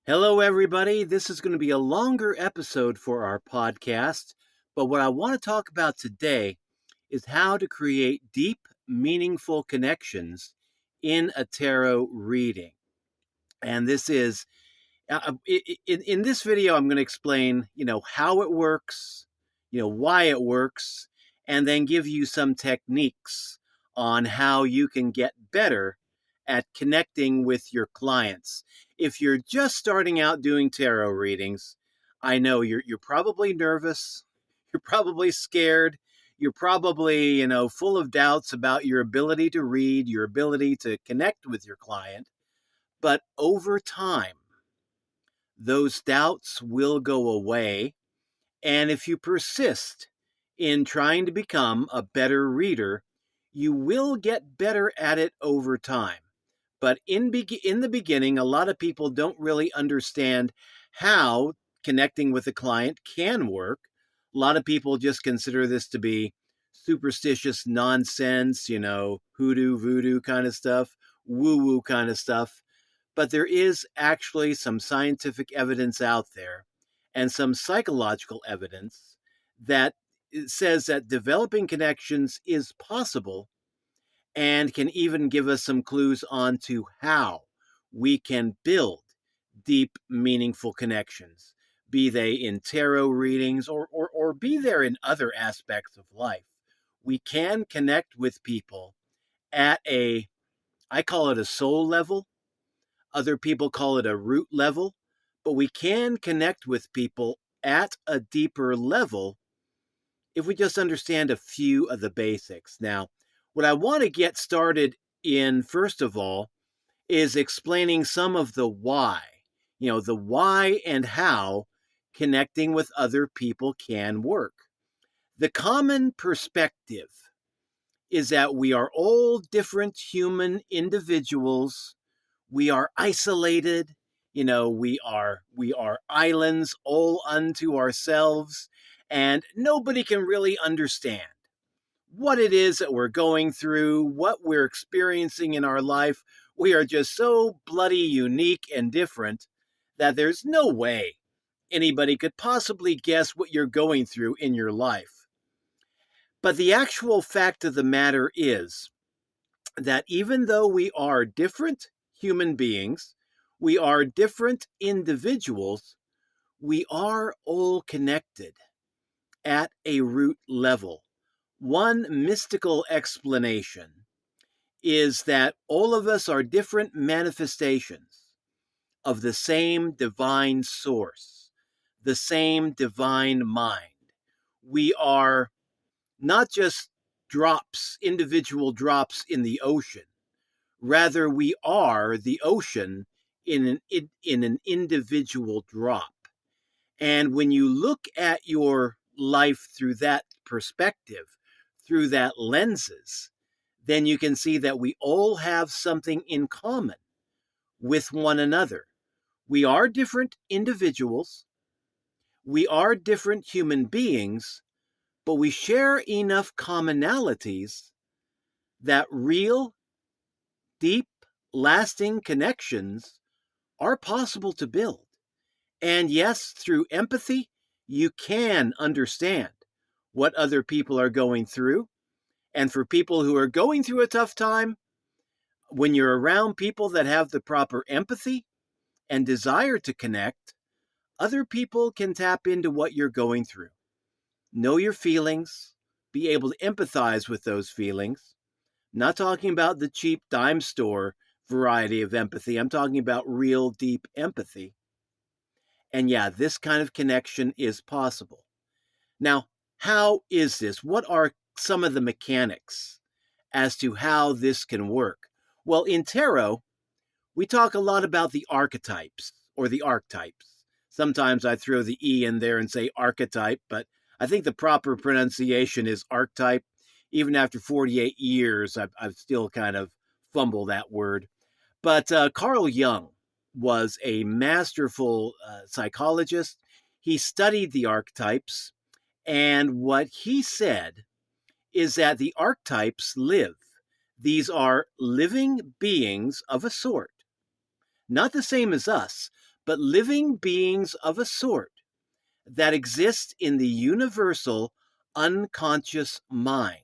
Hello, everybody. This is going to be a longer episode for our podcast, but what I want to talk about today is how to create deep, meaningful connections in a tarot reading. And this is, in this video, I'm going to explain, how it works, why it works, and then give you some techniques on how you can get better at connecting with your clients. If you're just starting out doing tarot readings, I know you're probably nervous, you're probably scared, you're probably, full of doubts about your ability to read, your ability to connect with your client. But over time, those doubts will go away. And if you persist in trying to become a better reader, you will get better at it over time. But in the beginning, a lot of people don't really understand how connecting with a client can work. A lot of people just consider this to be superstitious nonsense, hoodoo, voodoo kind of stuff, woo woo kind of stuff. But there is actually some scientific evidence out there and some psychological evidence that says that developing connections is possible and can even give us some clues on to how we can build deep, meaningful connections, be they in tarot readings or be there in other aspects of life. We can connect with people at I call it a soul level. Other people call it a root level, but we can connect with people at a deeper level if we just understand a few of the basics. Now, what I want to get started in, first of all, is explaining some of the why, the why and how connecting with other people can work. The common perspective is that we are all different human individuals. We are isolated, we are islands all unto ourselves, and nobody can really understand what it is that we're going through, what we're experiencing in our life. We are just so bloody unique and different that there's no way anybody could possibly guess what you're going through in your life. But the actual fact of the matter is that even though we are different human beings, we are different individuals, we are all connected at a root level. One mystical explanation is that all of us are different manifestations of the same divine source, the same divine mind. We are not just drops, individual drops in the ocean. Rather, we are the ocean in an individual drop. And when you look at your life through that perspective, through that lenses, then you can see that we all have something in common with one another. We are different individuals, we are different human beings, but we share enough commonalities that real, deep, lasting connections are possible to build. And yes, through empathy, you can understand what other people are going through. And for people who are going through a tough time, when you're around people that have the proper empathy and desire to connect, other people can tap into what you're going through. Know your feelings, be able to empathize with those feelings. I'm not talking about the cheap dime store variety of empathy. I'm talking about real deep empathy. And yeah, this kind of connection is possible. Now, how is this? What are some of the mechanics as to how this can work? Well, in tarot, we talk a lot about the archetypes or the archetypes. Sometimes I throw the E in there and say archetype, but I think the proper pronunciation is archetype. Even after 48 years, I've still kind of fumbled that word. But Carl Jung was a masterful psychologist. He studied the archetypes, and what he said is that the archetypes live. These are living beings of a sort, not the same as us, but living beings of a sort that exist in the universal unconscious mind.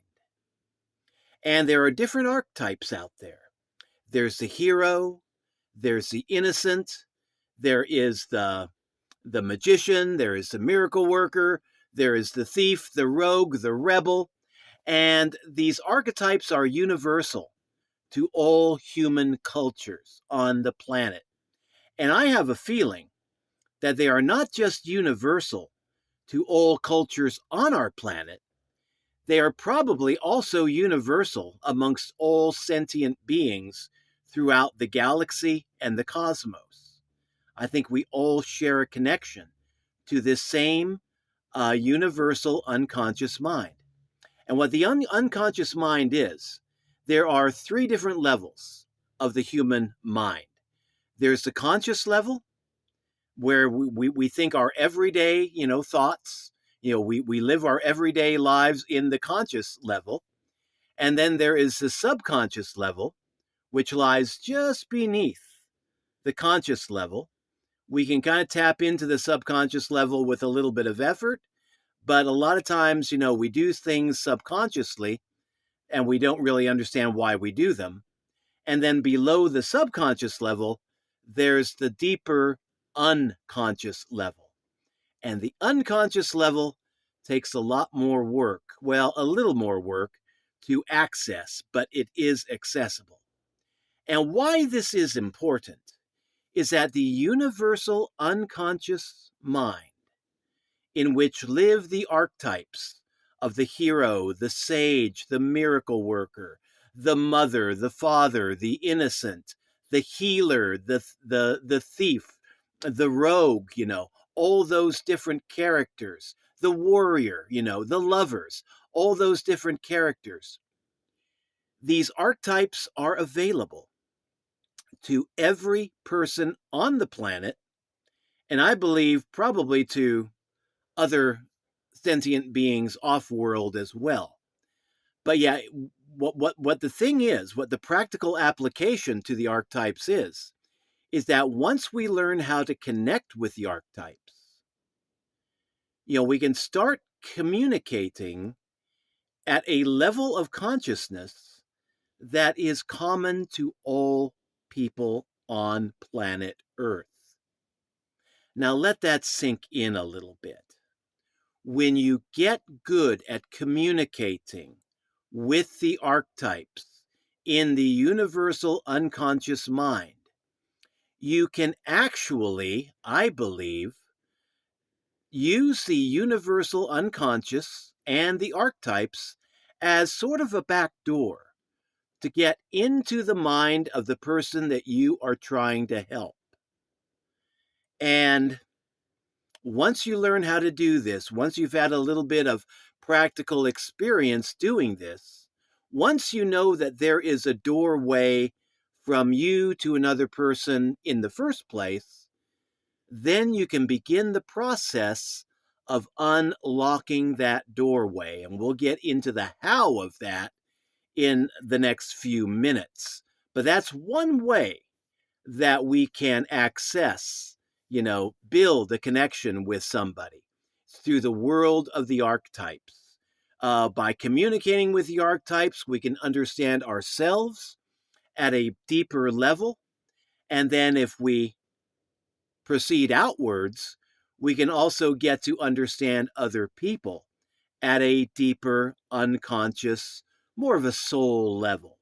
And there are different archetypes out there. There's the hero, there's the innocent, there is the magician, there is the miracle worker, there is the thief, the rogue, the rebel, and these archetypes are universal to all human cultures on the planet. And I have a feeling that they are not just universal to all cultures on our planet, they are probably also universal amongst all sentient beings throughout the galaxy and the cosmos. I think we all share a connection to this same universal unconscious mind. And what the unconscious mind is, there are three different levels of the human mind. There's the conscious level, where we think our everyday, thoughts, we live our everyday lives in the conscious level. And then there is the subconscious level, which lies just beneath the conscious level. We can kind of tap into the subconscious level with a little bit of effort, but a lot of times, we do things subconsciously and we don't really understand why we do them. And then below the subconscious level, there's the deeper unconscious level. And the unconscious level takes a lot more work, well, a little more work to access, but it is accessible. And why this is important is that the universal unconscious mind, in which live the archetypes of the hero, the sage, the miracle worker, the mother, the father, the innocent, the healer, the thief, the rogue, all those different characters, the warrior, the lovers, all those different characters. These archetypes are available to every person on the planet, and I believe probably to other sentient beings off-world as well. But yeah, what the thing is, what the practical application to the archetypes is that once we learn how to connect with the archetypes, we can start communicating at a level of consciousness that is common to all people on planet Earth. Now let that sink in a little bit. When you get good at communicating with the archetypes in the universal unconscious mind, you can actually, I believe, use the universal unconscious and the archetypes as sort of a back door to get into the mind of the person that you are trying to help. And once you learn how to do this, once you've had a little bit of practical experience doing this, once you know that there is a doorway from you to another person in the first place, then you can begin the process of unlocking that doorway. And we'll get into the how of that in the next few minutes. But that's one way that we can access, build a connection with somebody through the world of the archetypes. By communicating with the archetypes, we can understand ourselves at a deeper level. And then if we proceed outwards, we can also get to understand other people at a deeper, unconscious, more of a soul level.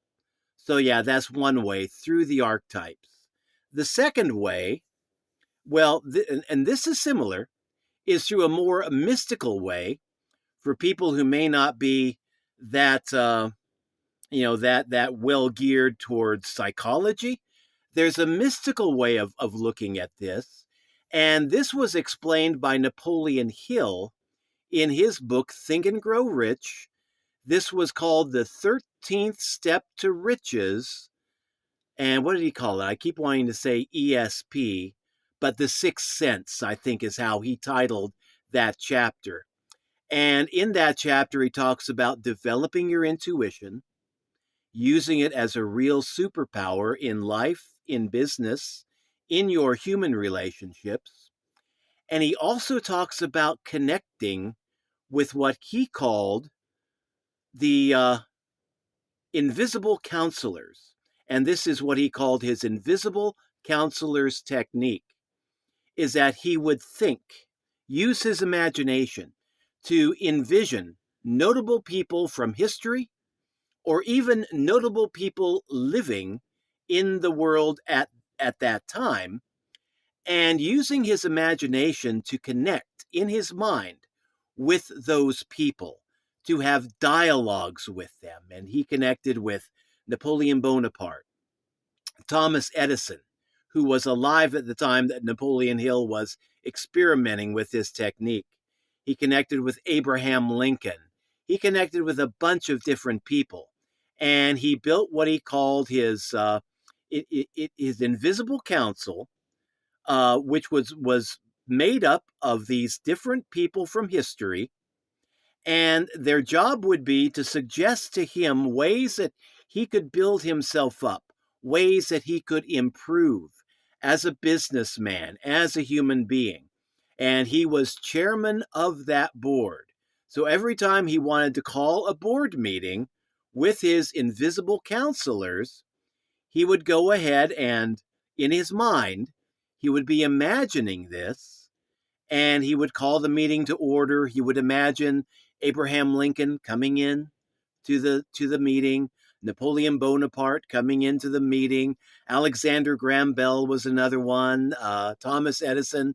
So yeah, that's one way, through the archetypes. The second way, well, and this is similar, is through a more mystical way for people who may not be that, that well geared towards psychology. There's a mystical way of looking at this. And this was explained by Napoleon Hill in his book, Think and Grow Rich. This was called the 13th Step to Riches. And what did he call it? I keep wanting to say ESP, but the Sixth Sense, I think, is how he titled that chapter. And in that chapter, he talks about developing your intuition, using it as a real superpower in life, in business, in your human relationships. And he also talks about connecting with what he called the invisible counselors. And this is what he called his invisible counselors technique, is that he would think, use his imagination to envision notable people from history or even notable people living in the world at that time, and using his imagination to connect in his mind with those people, to have dialogues with them. And he connected with Napoleon Bonaparte, Thomas Edison, who was alive at the time that Napoleon Hill was experimenting with this technique. He connected with Abraham Lincoln. He connected with a bunch of different people. And he built what he called his invisible council, which was made up of these different people from history, and their job would be to suggest to him ways that he could build himself up, ways that he could improve as a businessman, as a human being. And he was chairman of that board. So every time he wanted to call a board meeting with his invisible counselors, he would go ahead and, in his mind, he would be imagining this, and he would call the meeting to order. He would imagine Abraham Lincoln coming in to the meeting, Napoleon Bonaparte coming into the meeting, Alexander Graham Bell was another one, Thomas Edison.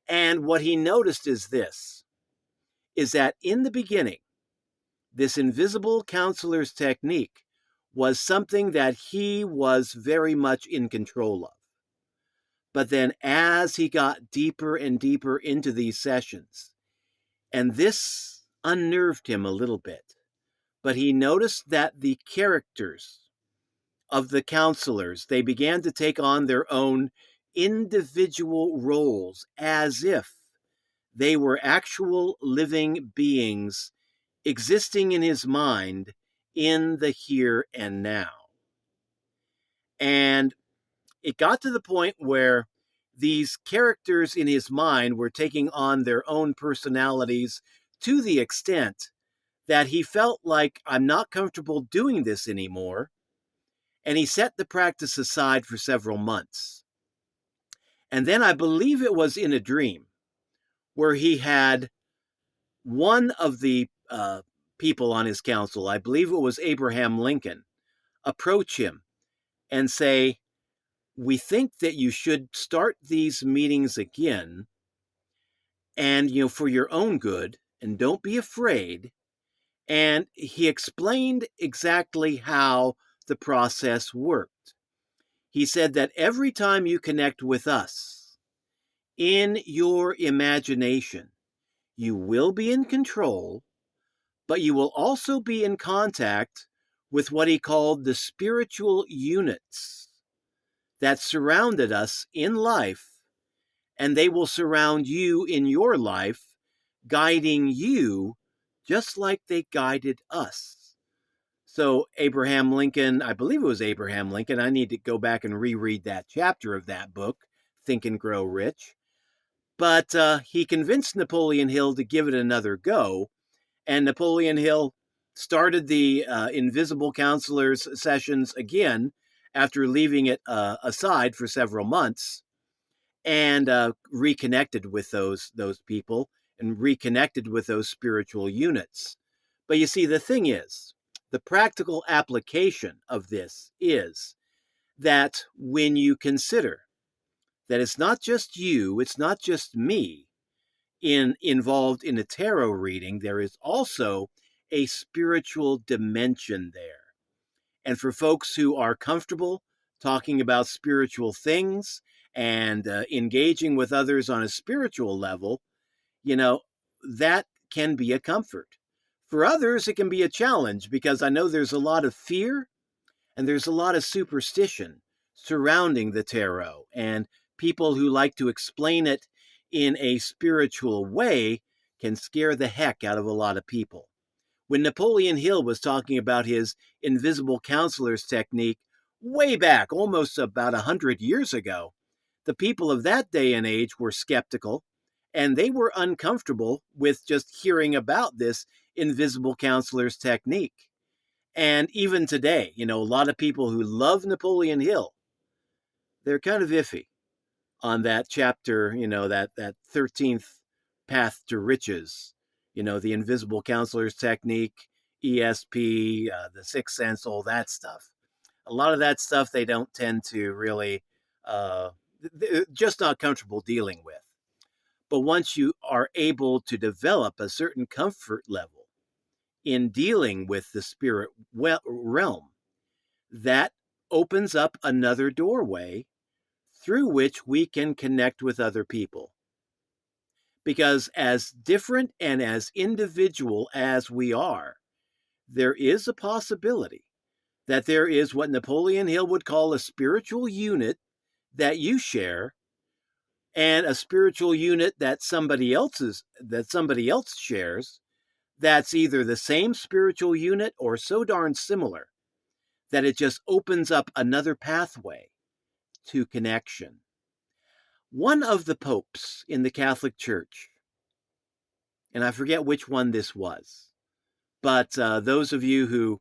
And what he noticed is this, is that in the beginning, this invisible counselor's technique was something that he was very much in control of. But then as he got deeper and deeper into these sessions, and this unnerved him a little bit, but he noticed that the characters of the counselors, they began to take on their own individual roles as if they were actual living beings existing in his mind in the here and now. And it got to the point where these characters in his mind were taking on their own personalities to the extent that he felt like, I'm not comfortable doing this anymore. And he set the practice aside for several months. And then I believe it was in a dream where he had one of the people on his council, I believe it was Abraham Lincoln, approach him and say, we think that you should start these meetings again, and for your own good, and don't be afraid. And he explained exactly how the process worked. He said that every time you connect with us in your imagination, you will be in control, but you will also be in contact with what he called the spiritual units that surrounded us in life, and they will surround you in your life, guiding you just like they guided us. So Abraham Lincoln, I believe it was Abraham Lincoln, I need to go back and reread that chapter of that book, Think and Grow Rich. But he convinced Napoleon Hill to give it another go, and Napoleon Hill started the Invisible Counselors sessions again after leaving it aside for several months, and reconnected with those people and reconnected with those spiritual units. But you see, the thing is, the practical application of this is that when you consider that it's not just you, it's not just me involved in a tarot reading, there is also a spiritual dimension there. And for folks who are comfortable talking about spiritual things and engaging with others on a spiritual level, that can be a comfort. For others, it can be a challenge because I know there's a lot of fear and there's a lot of superstition surrounding the tarot, and people who like to explain it in a spiritual way can scare the heck out of a lot of people. When Napoleon Hill was talking about his invisible counselors technique way back, almost about 100 years ago, the people of that day and age were skeptical, and they were uncomfortable with just hearing about this invisible counselor's technique. And even today, a lot of people who love Napoleon Hill, they're kind of iffy on that chapter, that 13th path to riches, the invisible counselor's technique, ESP, the sixth sense, all that stuff. A lot of that stuff they don't tend to really, just not comfortable dealing with. But once you are able to develop a certain comfort level in dealing with the spirit realm, that opens up another doorway through which we can connect with other people. Because as different and as individual as we are, there is a possibility that there is what Napoleon Hill would call a spiritual unit that you share, and a spiritual unit that somebody else shares, that's either the same spiritual unit or so darn similar that it just opens up another pathway to connection. One of the popes in the Catholic Church, and I forget which one this was, but those of you who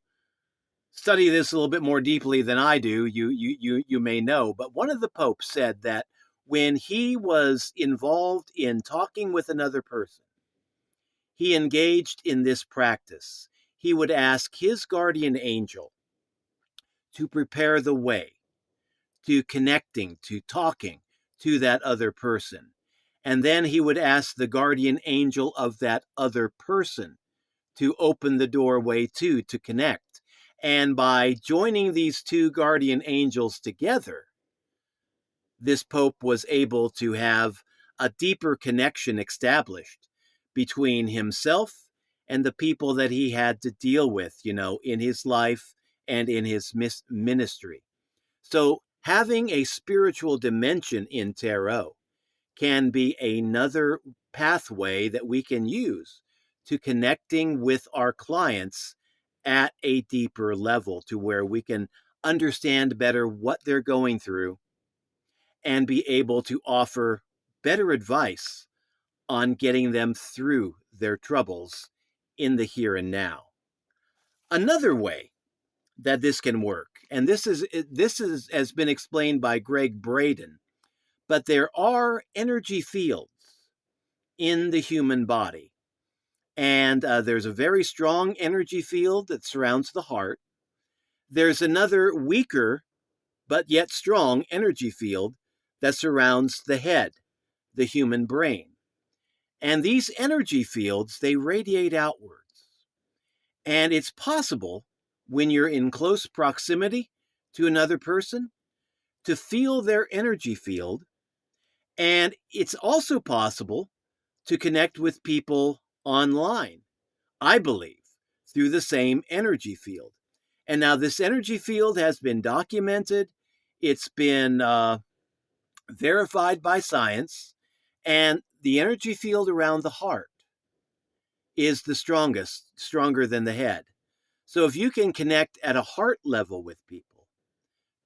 study this a little bit more deeply than I do, you may know, but one of the popes said that when he was involved in talking with another person, he engaged in this practice. He would ask his guardian angel to prepare the way to connecting, to talking to that other person. And then he would ask the guardian angel of that other person to open the doorway to connect. And by joining these two guardian angels together, this pope was able to have a deeper connection established between himself and the people that he had to deal with, in his life and in his ministry. So having a spiritual dimension in tarot can be another pathway that we can use to connecting with our clients at a deeper level, to where we can understand better what they're going through and be able to offer better advice on getting them through their troubles in the here and now. Another way that this can work, and this has been explained by Gregg Braden, but there are energy fields in the human body. And there's a very strong energy field that surrounds the heart. There's another weaker, but yet strong energy field that surrounds the head, the human brain. And these energy fields, they radiate outwards. And it's possible, when you're in close proximity to another person, to feel their energy field. And it's also possible to connect with people online, I believe, through the same energy field. And now this energy field has been documented. It's been verified by science. And the energy field around the heart is the strongest, stronger than the head. So if you can connect at a heart level with people,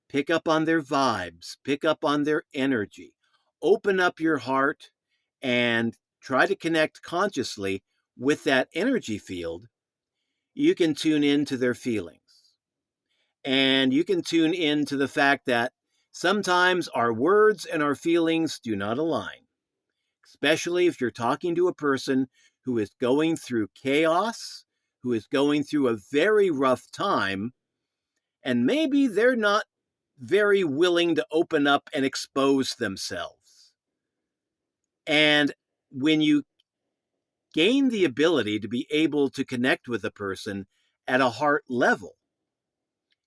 pick up on their vibes, pick up on their energy, open up your heart, and try to connect consciously with that energy field, you can tune into their feelings. And you can tune into the fact that sometimes our words and our feelings do not align, especially if you're talking to a person who is going through chaos, who is going through a very rough time, and maybe they're not very willing to open up and expose themselves. And when you gain the ability to be able to connect with a person at a heart level,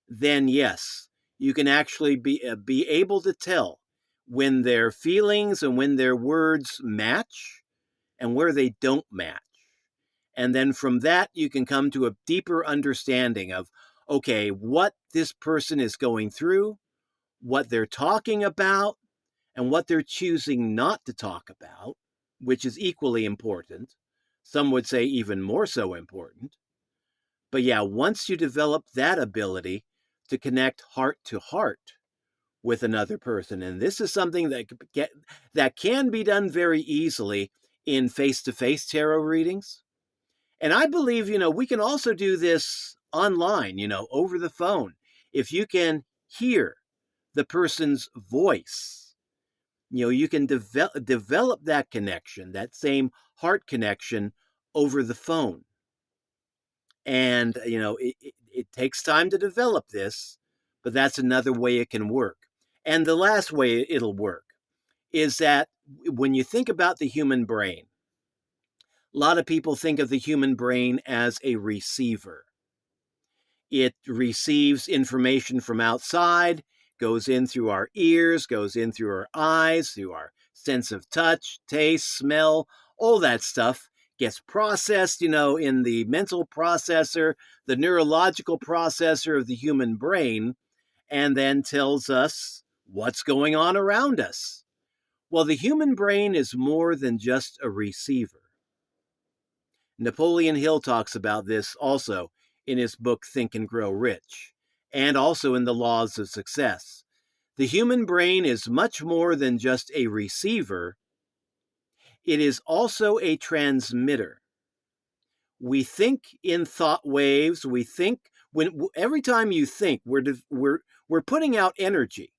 then yes, you can actually be able to tell when their feelings and when their words match and where they don't match. And then from that, you can come to a deeper understanding of, okay, what this person is going through, what they're talking about, and what they're choosing not to talk about, which is equally important. Some would say even more so important. But yeah, once you develop that ability to connect heart to heart with another person. And this is something that can be done very easily in face-to-face tarot readings. And I believe, we can also do this online, over the phone. If you can hear the person's voice, you can develop that connection, that same heart connection over the phone. And, it takes time to develop this, but that's another way it can work. And the last way it'll work is that when you think about the human brain, a lot of people think of the human brain as a receiver. It receives information from outside, goes in through our ears, goes in through our eyes, through our sense of touch, taste, smell, all that stuff gets processed, in the mental processor, the neurological processor of the human brain, and then tells us what's going on around us. Well, the human brain is more than just a receiver. Napoleon Hill talks about this also in his book Think and Grow Rich, and also in The Laws of Success. The human brain is much more than just a receiver. It is also a transmitter. We think in thought waves. We think every time you think, we're putting out energy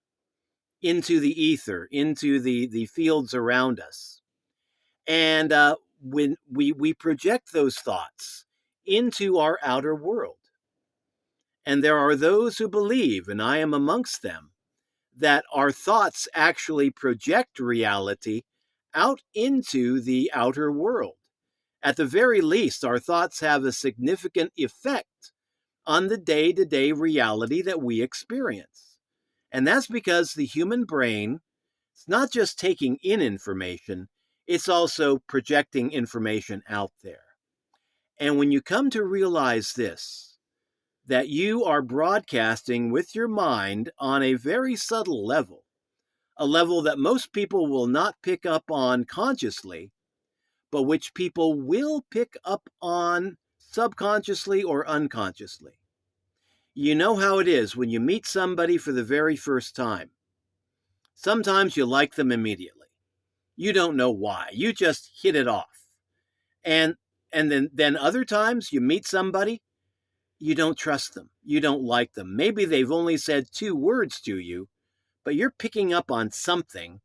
into the ether, into the fields around us. And when we project those thoughts into our outer world. And there are those who believe, and I am amongst them, that our thoughts actually project reality out into the outer world. At the very least, our thoughts have a significant effect on the day-to-day reality that we experience. And that's because the human brain is not just taking in information, it's also projecting information out there. And when you come to realize this, that you are broadcasting with your mind on a very subtle level, a level that most people will not pick up on consciously, but which people will pick up on subconsciously or unconsciously. You know how it is when you meet somebody for the very first time. Sometimes you like them immediately. You don't know why. You just hit it off. And then other times you meet somebody, you don't trust them. You don't like them. Maybe they've only said 2 words to you, but you're picking up on something.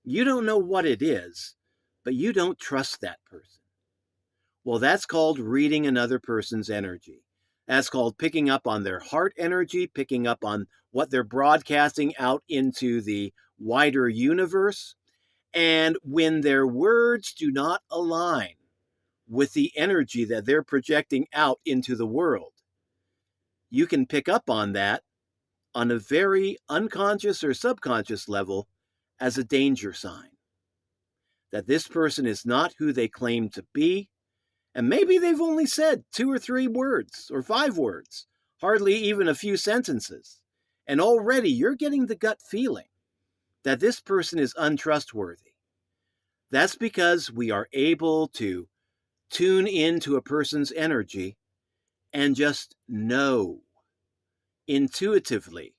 You don't know what it is, but you don't trust that person. Well, that's called reading another person's energy. That's called picking up on their heart energy, picking up on what they're broadcasting out into the wider universe. And when their words do not align with the energy that they're projecting out into the world, you can pick up on that on a very unconscious or subconscious level as a danger sign. That this person is not who they claim to be, and maybe they've only said 2 or 3 words or 5 words, hardly even a few sentences, and already you're getting the gut feeling that this person is untrustworthy. That's because we are able to tune into a person's energy and just know intuitively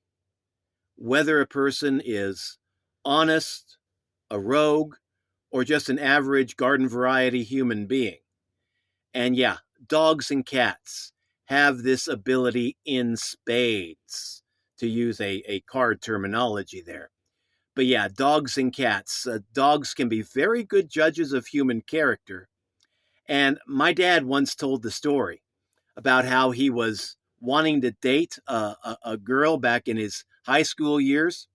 whether a person is honest, a rogue, or just an average garden variety human being. And yeah, dogs and cats have this ability in spades, to use a card terminology there. But yeah, dogs and cats. Dogs can be very good judges of human character. And my dad once told the story about how he was wanting to date a girl back in his high school years.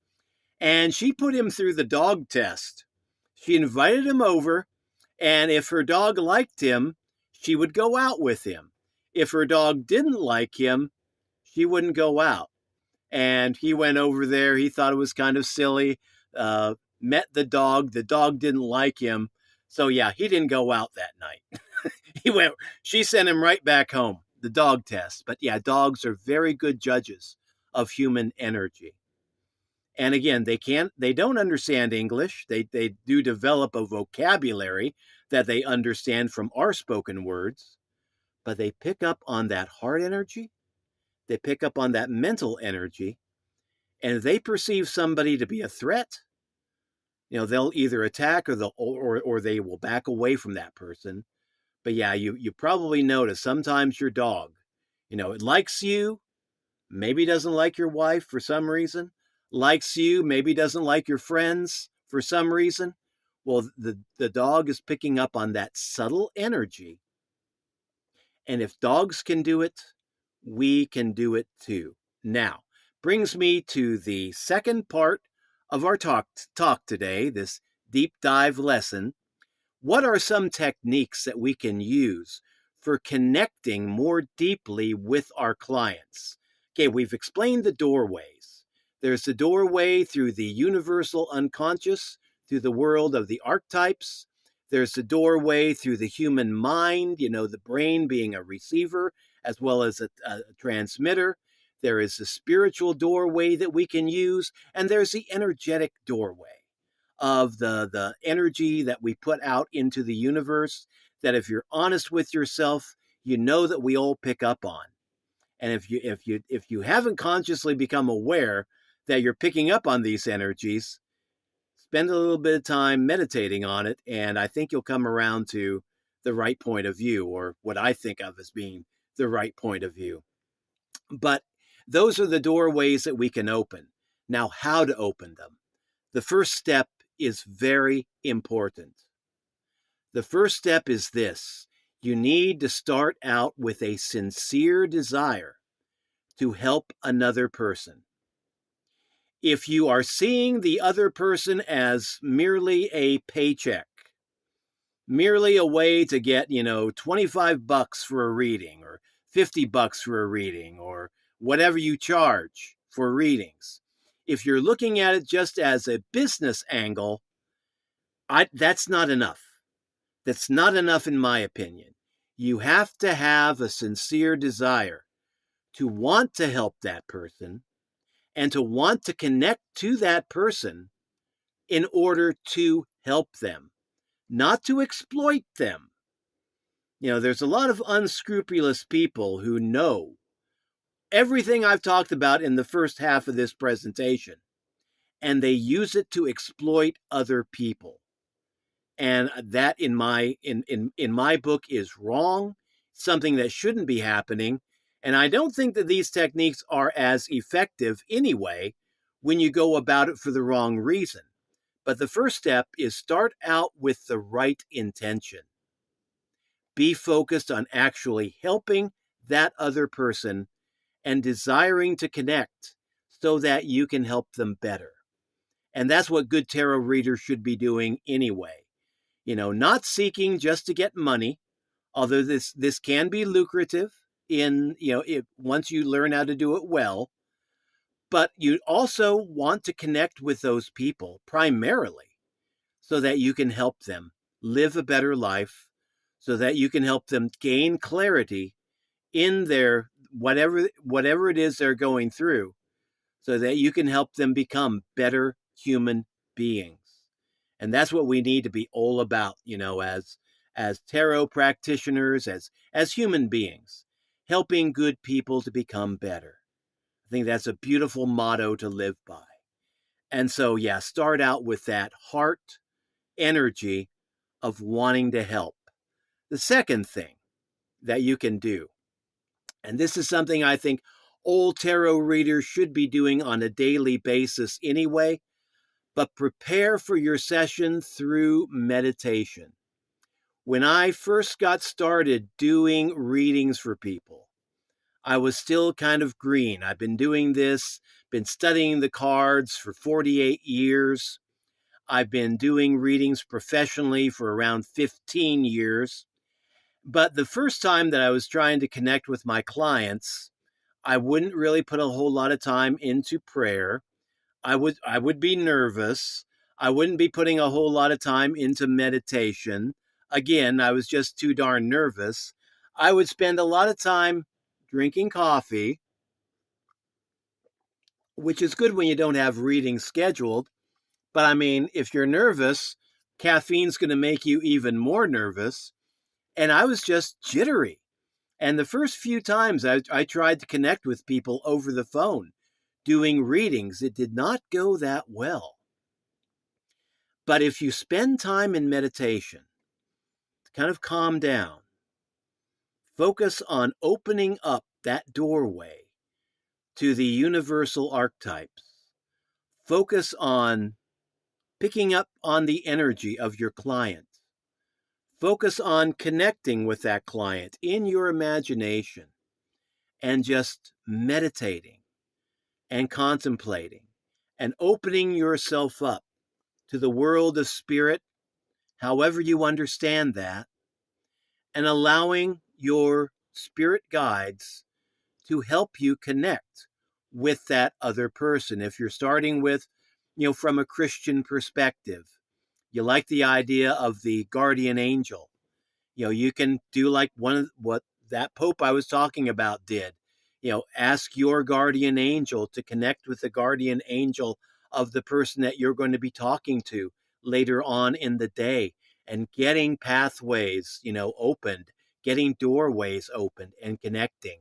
And she put him through the dog test. She invited him over, and if her dog liked him, she would go out with him. If her dog didn't like him, she wouldn't go out. And he went over there. He thought it was kind of silly. Met the dog. The dog didn't like him. So yeah, he didn't go out that night. She sent him right back home, the dog test. But yeah, dogs are very good judges of human energy. And again, they don't understand English. They do develop a vocabulary that they understand from our spoken words, but they pick up on that heart energy. They pick up on that mental energy. And if they perceive somebody to be a threat, they'll either attack or they will back away from that person. But yeah, you probably notice sometimes your dog, it likes you, maybe doesn't like your wife for some reason, likes you, maybe doesn't like your friends for some reason. Well, the dog is picking up on that subtle energy. And if dogs can do it, we can do it too. Now, brings me to the second part of our talk today, this deep dive lesson. What are some techniques that we can use for connecting more deeply with our clients? Okay, we've explained the doorways. There's the doorway through the universal unconscious, through the world of the archetypes. There's the doorway through the human mind, the brain being a receiver as well as a transmitter. There is the spiritual doorway that we can use, and there's the energetic doorway of the energy that we put out into the universe, that if you're honest with yourself, that we all pick up on. And if you haven't consciously become aware that you're picking up on these energies, spend a little bit of time meditating on it, and I think you'll come around to the right point of view, or what I think of as being the right point of view. But those are the doorways that we can open. Now, how to open them? The first step is very important. The first step is this: you need to start out with a sincere desire to help another person. If you are seeing the other person as merely a paycheck, merely a way to get, $25 for a reading or $50 for a reading or whatever you charge for readings, if you're looking at it just as a business angle, that's not enough. That's not enough in my opinion. You have to have a sincere desire to want to help that person and to want to connect to that person in order to help them, not to exploit them. There's a lot of unscrupulous people who know everything I've talked about in the first half of this presentation, and they use it to exploit other people. And that in my book is wrong, something that shouldn't be happening. And I don't think that these techniques are as effective anyway when you go about it for the wrong reason. But the first step is start out with the right intention. Be focused on actually helping that other person and desiring to connect so that you can help them better. And that's what good tarot readers should be doing anyway. Not seeking just to get money, although this can be lucrative once you learn how to do it well. But you also want to connect with those people primarily so that you can help them live a better life, so that you can help them gain clarity in their whatever it is they're going through, so that you can help them become better human beings. And that's what we need to be all about, as tarot practitioners, as human beings, helping good people to become better. I think that's a beautiful motto to live by. And so, yeah, start out with that heart energy of wanting to help. The second thing that you can do, and this is something I think all tarot readers should be doing on a daily basis anyway, but prepare for your session through meditation. When I first got started doing readings for people, I was still kind of green. I've been doing this, been studying the cards for 48 years. I've been doing readings professionally for around 15 years. But the first time that I was trying to connect with my clients, I wouldn't really put a whole lot of time into prayer. I would be nervous. I wouldn't be putting a whole lot of time into meditation. Again, I was just too darn nervous. I would spend a lot of time drinking coffee, which is good when you don't have readings scheduled. But I mean, if you're nervous, caffeine's going to make you even more nervous. And I was just jittery. And the first few times I tried to connect with people over the phone doing readings, it did not go that well. But if you spend time in meditation to kind of calm down, focus on opening up that doorway to the universal archetypes, focus on picking up on the energy of your client, focus on connecting with that client in your imagination, and just meditating and contemplating and opening yourself up to the world of spirit, however you understand that, and allowing your spirit guides to help you connect with that other person. If you're starting with, from a Christian perspective, you like the idea of the guardian angel. You can do like one of what that Pope I was talking about did. Ask your guardian angel to connect with the guardian angel of the person that you're going to be talking to later on in the day, and getting pathways, opened, getting doorways opened and connecting,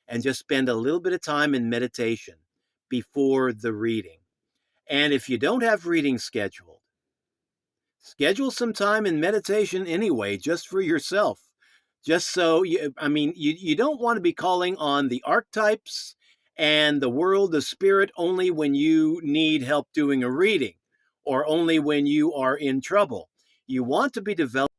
and just spend a little bit of time in meditation before the reading. And if you don't have readings scheduled, schedule some time in meditation anyway, just for yourself. Just so you don't want to be calling on the archetypes and the world of spirit only when you need help doing a reading, or only when you are in trouble. You want to be developing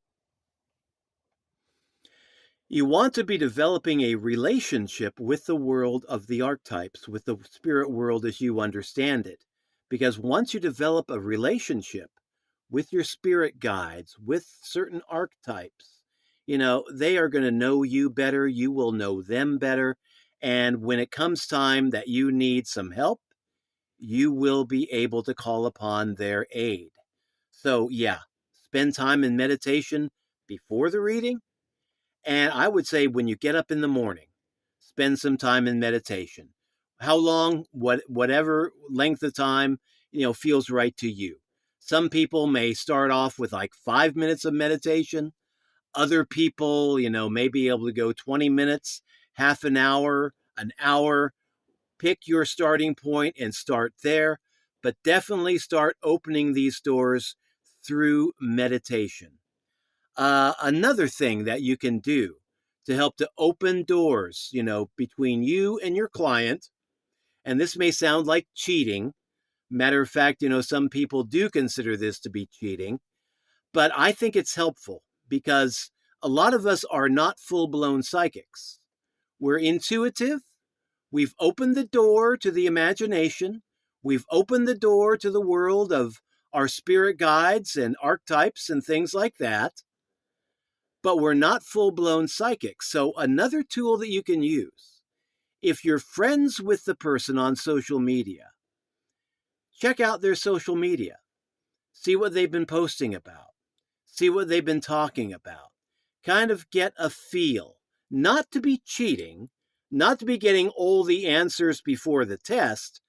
a relationship with the world of the archetypes, with the spirit world as you understand it. Because once you develop a relationship with your spirit guides, with certain archetypes, they are going to know you better. You will know them better. And when it comes time that you need some help, you will be able to call upon their aid. So, yeah, spend time in meditation before the reading. And I would say when you get up in the morning, spend some time in meditation. How long, whatever length of time, feels right to you. Some people may start off with like 5 minutes of meditation. Other people, may be able to go 20 minutes, half an hour, an hour. Pick your starting point and start there. But definitely start opening these doors through meditation. Another thing that you can do to help to open doors, between you and your client, and this may sound like cheating. Matter of fact, some people do consider this to be cheating, but I think it's helpful because a lot of us are not full-blown psychics. We're intuitive. We've opened the door to the imagination. We've opened the door to the world of our spirit guides and archetypes and things like that. But we're not full-blown psychics. So another tool that you can use, if you're friends with the person on social media, check out their social media. See what they've been posting about. See what they've been talking about. Kind of get a feel, not to be cheating, not to be getting all the answers before the test,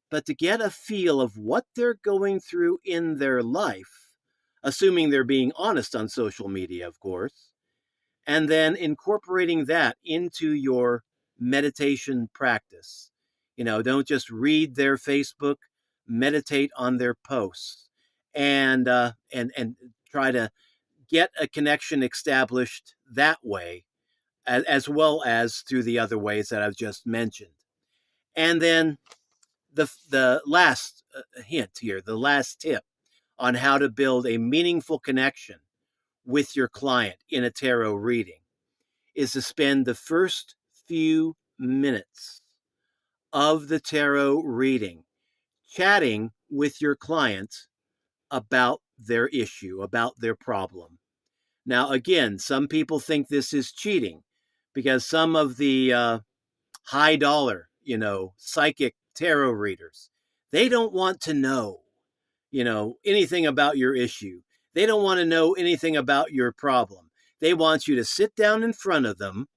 but to get a feel of what they're going through in their life, assuming they're being honest on social media, of course, and then incorporating that into your meditation practice. Don't just read their Facebook, meditate on their posts, and try to get a connection established that way, as well as through the other ways that I've just mentioned. And then the last hint here, the last tip on how to build a meaningful connection with your client in a tarot reading is to spend the first few minutes of the tarot reading chatting with your client about their issue, about their problem. Now, again, some people think this is cheating because some of the high dollar, psychic tarot readers, they don't want to know, anything about your issue. They don't want to know anything about your problem. They want you to sit down in front of them,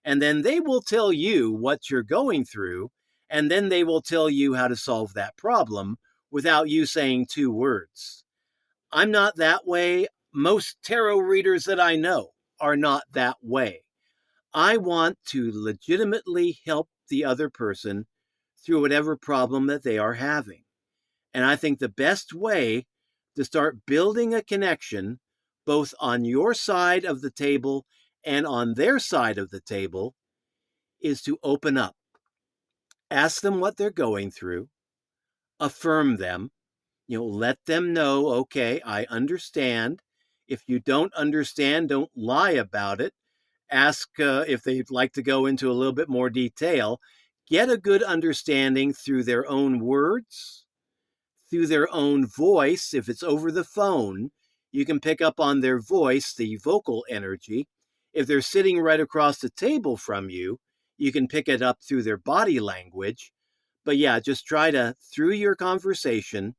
and then they will tell you what you're going through, and then they will tell you how to solve that problem without you saying 2 words. I'm not that way. Most tarot readers that I know are not that way. I want to legitimately help the other person through whatever problem that they are having. And I think the best way to start building a connection, both on your side of the table and on their side of the table, is to open up. Ask them what they're going through, affirm them, let them know, okay, I understand. If you don't understand, don't lie about it. Ask if they'd like to go into a little bit more detail. Get a good understanding through their own words, through their own voice. If it's over the phone, you can pick up on their voice, the vocal energy. If they're sitting right across the table from you, you can pick it up through their body language. But yeah, just try to, through your conversation,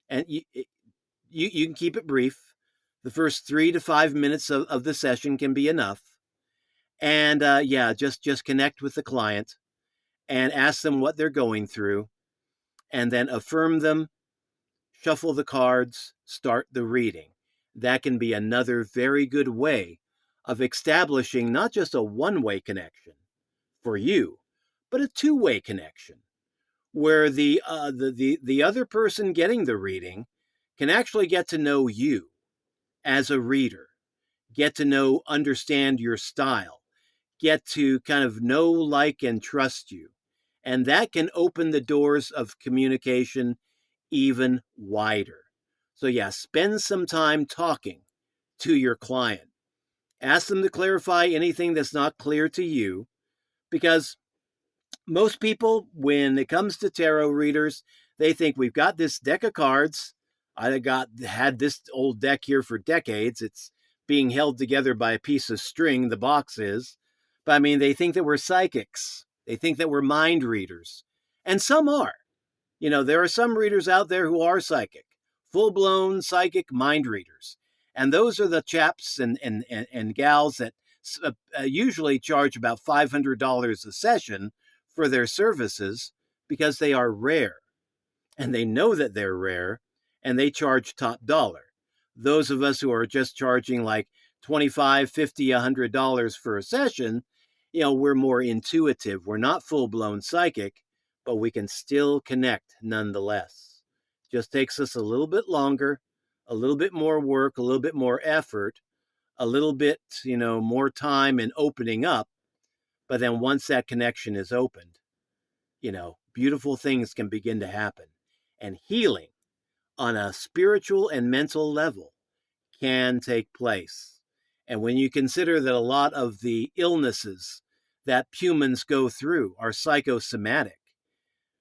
and you can keep it brief. The first 3 to 5 minutes of the session can be enough. And yeah, just connect with the client and ask them what they're going through, and then affirm them, shuffle the cards, start the reading. That can be another very good way of establishing not just a one-way connection for you, but a two-way connection where the other person getting the reading can actually get to know you as a reader, get to understand your style, get to kind of know, like, and trust you. And that can open the doors of communication even wider. So yeah, spend some time talking to your client. Ask them to clarify anything that's not clear to you, because most people, when it comes to tarot readers, they think we've got this deck of cards. Had this old deck here for decades. It's being held together by a piece of string, the box is. But I mean, they think that we're psychics. They think that we're mind readers. And some are. There are some readers out there who are psychic, full-blown psychic mind readers. And those are the chaps and gals that usually charge about $500 a session for their services, because they are rare. And they know that they're rare, and they charge top dollar. Those of us who are just charging like $25, $50, $100 for a session, we're more intuitive. We're not full-blown psychic, but we can still connect nonetheless. Just takes us a little bit longer, a little bit more work, a little bit more effort, a little bit, more time in opening up. But then once that connection is opened, beautiful things can begin to happen. And healing on a spiritual and mental level can take place. And when you consider that a lot of the illnesses that humans go through are psychosomatic,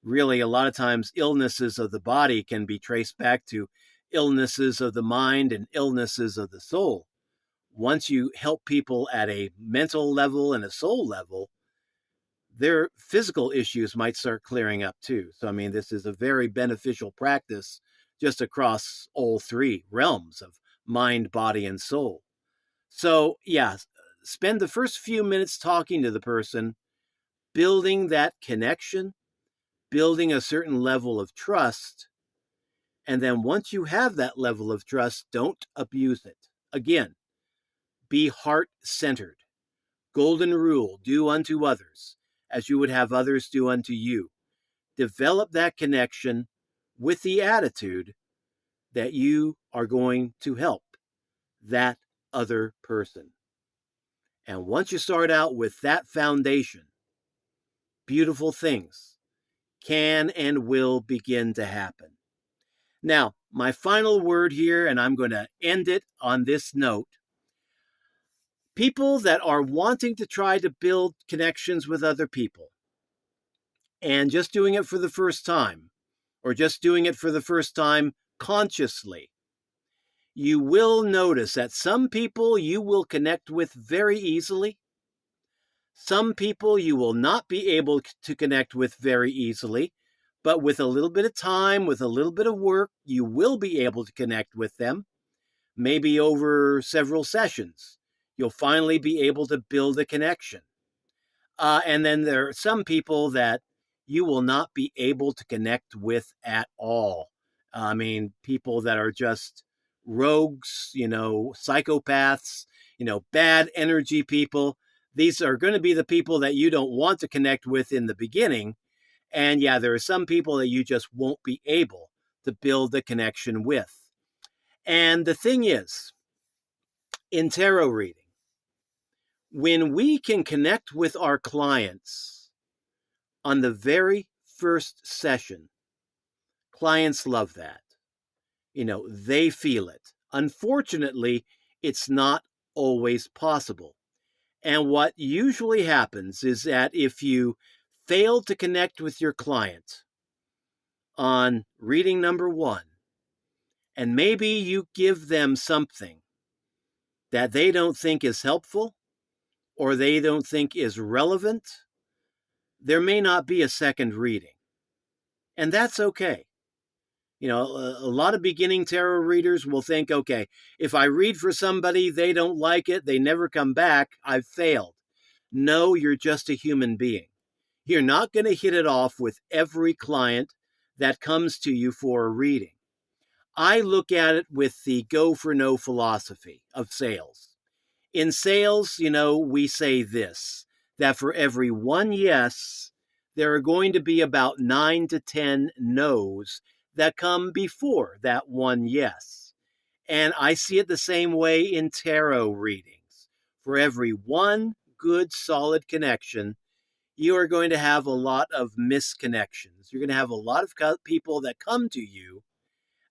really a lot of times illnesses of the body can be traced back to illnesses of the mind and illnesses of the soul. Once you help people at a mental level and a soul level, their physical issues might start clearing up too. So, I mean, this is a very beneficial practice just across all three realms of mind, body, and soul. So, yeah, spend the first few minutes talking to the person, building that connection, building a certain level of trust. And then once you have that level of trust, don't abuse it. Again, be heart-centered. Golden rule, do unto others as you would have others do unto you. Develop that connection with the attitude that you are going to help that other person. And once you start out with that foundation, beautiful things can and will begin to happen. Now, my final word here, and I'm going to end it on this note. People that are wanting to try to build connections with other people and just doing it for the first time, or just doing it for the first time consciously, you will notice that some people you will connect with very easily. Some people you will not be able to connect with very easily, but with a little bit of time, with a little bit of work, you will be able to connect with them, maybe over several sessions. You'll finally be able to build a connection. And then there are some people that you will not be able to connect with at all. I mean, people that are just rogues, psychopaths, bad energy people. These are going to be the people that you don't want to connect with in the beginning. And yeah, there are some people that you just won't be able to build a connection with. And the thing is, in tarot reading, when we can connect with our clients on the very first session, clients love that. They feel it. Unfortunately, it's not always possible. And what usually happens is that if you fail to connect with your client on reading number one, and maybe you give them something that they don't think is helpful or they don't think is relevant, there may not be a second reading. And that's okay. A lot of beginning tarot readers will think, okay, if I read for somebody, they don't like it, they never come back, I've failed. No, you're just a human being. You're not going to hit it off with every client that comes to you for a reading. I look at it with the go for no philosophy of sales. In sales, we say this, that for every one yes, there are going to be about 9 to 10 no's that come before that one yes. And I see it the same way in tarot readings. For every one good, solid connection, you are going to have a lot of misconnections. You're going to have a lot of people that come to you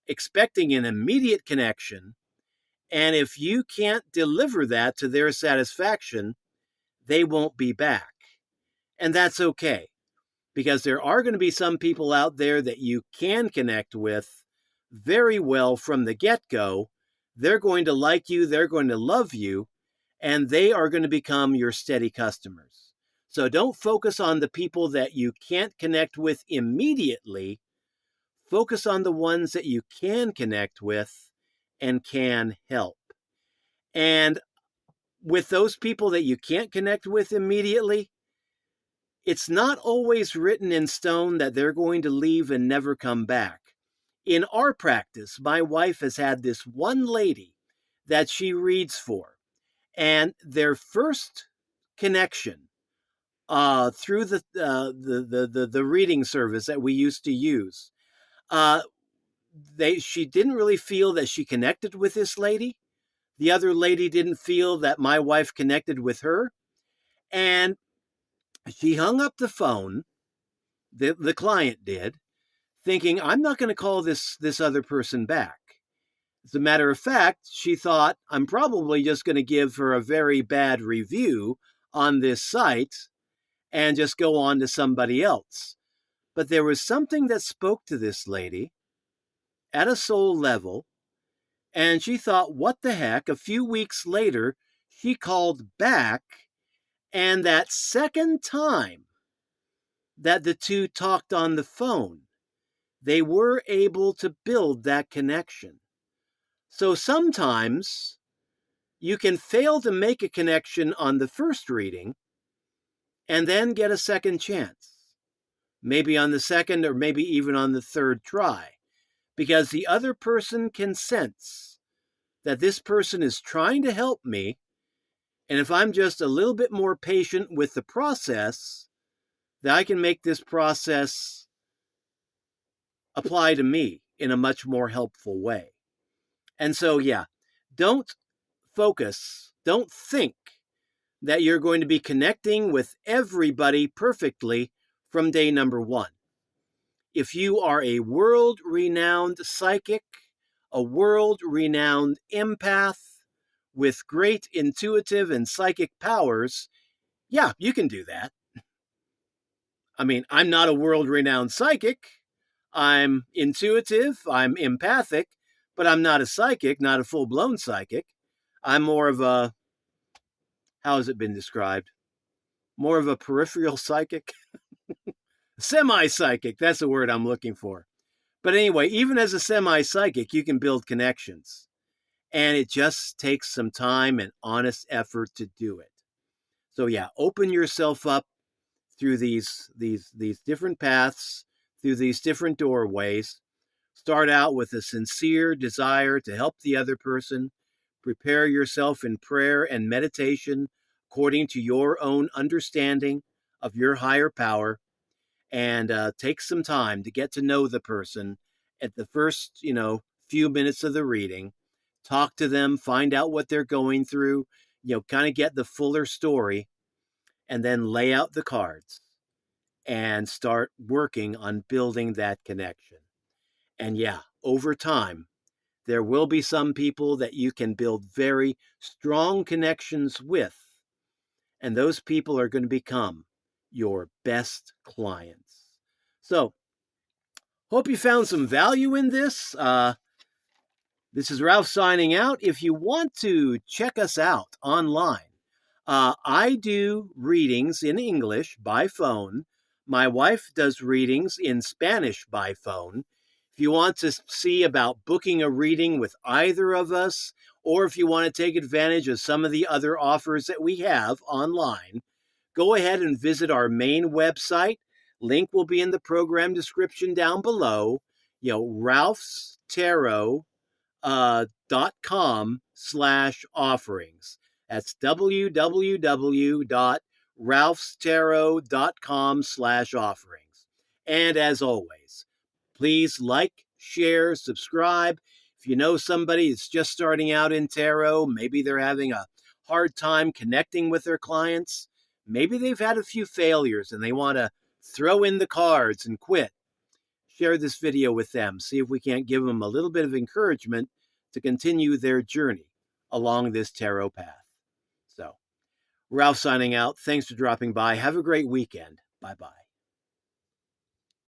expecting an immediate connection. And if you can't deliver that to their satisfaction, they won't be back. And that's okay, because there are going to be some people out there that you can connect with very well from the get-go. They're going to like you, they're going to love you, and they are going to become your steady customers. So don't focus on the people that you can't connect with immediately. Focus on the ones that you can connect with and can help. And with those people that you can't connect with immediately, it's not always written in stone that they're going to leave and never come back. In our practice, my wife has had this one lady that she reads for, and their first connection through the reading service that we used to use, she didn't really feel that she connected with this lady. The other lady didn't feel that my wife connected with her, and she hung up the phone. The client did, thinking, I'm not going to call this other person back. As a matter of fact, she thought, I'm probably just going to give her a very bad review on this site and just go on to somebody else. But there was something that spoke to this lady at a soul level, and she thought, what the heck? A few weeks later, she called back, and that second time that the two talked on the phone, they were able to build that connection. So sometimes you can fail to make a connection on the first reading and then get a second chance, maybe on the second or maybe even on the third try, because the other person can sense that this person is trying to help me, and if I'm just a little bit more patient with the process, that I can make this process apply to me in a much more helpful way. And so, yeah, don't think that you're going to be connecting with everybody perfectly from day number one. If you are a world-renowned psychic, a world-renowned empath with great intuitive and psychic powers, yeah, you can do that. I mean, I'm not a world-renowned psychic. I'm intuitive, I'm empathic, but I'm not a psychic, not a full-blown psychic. I'm more of a, how has it been described? More of a peripheral psychic? Semi-psychic, that's the word I'm looking for. But anyway, even as a semi-psychic, you can build connections. And it just takes some time and honest effort to do it. So yeah, open yourself up through these different paths, through these different doorways. Start out with a sincere desire to help the other person. Prepare yourself in prayer and meditation according to your own understanding of your higher power. and take some time to get to know the person at the first, few minutes of the reading. Talk to them, find out what they're going through, kind of get the fuller story, and then lay out the cards and start working on building that connection. And yeah, over time, there will be some people that you can build very strong connections with, and those people are going to become your best clients. So, hope you found some value in this. This is Ralph signing out. If you want to check us out online, I do readings in English by phone. My wife does readings in Spanish by phone. If you want to see about booking a reading with either of us, or if you want to take advantage of some of the other offers that we have online, go ahead and visit our main website. Link will be in the program description down below. Ralph's Tarot .com/offerings. That's www.ralphstarot.com/offerings. And as always, please like, share, subscribe. If you know somebody that's just starting out in tarot, maybe they're having a hard time connecting with their clients, maybe they've had a few failures and they want to throw in the cards and quit, share this video with them. See if we can't give them a little bit of encouragement to continue their journey along this tarot path. So, Ralph signing out. Thanks for dropping by. Have a great weekend. Bye-bye.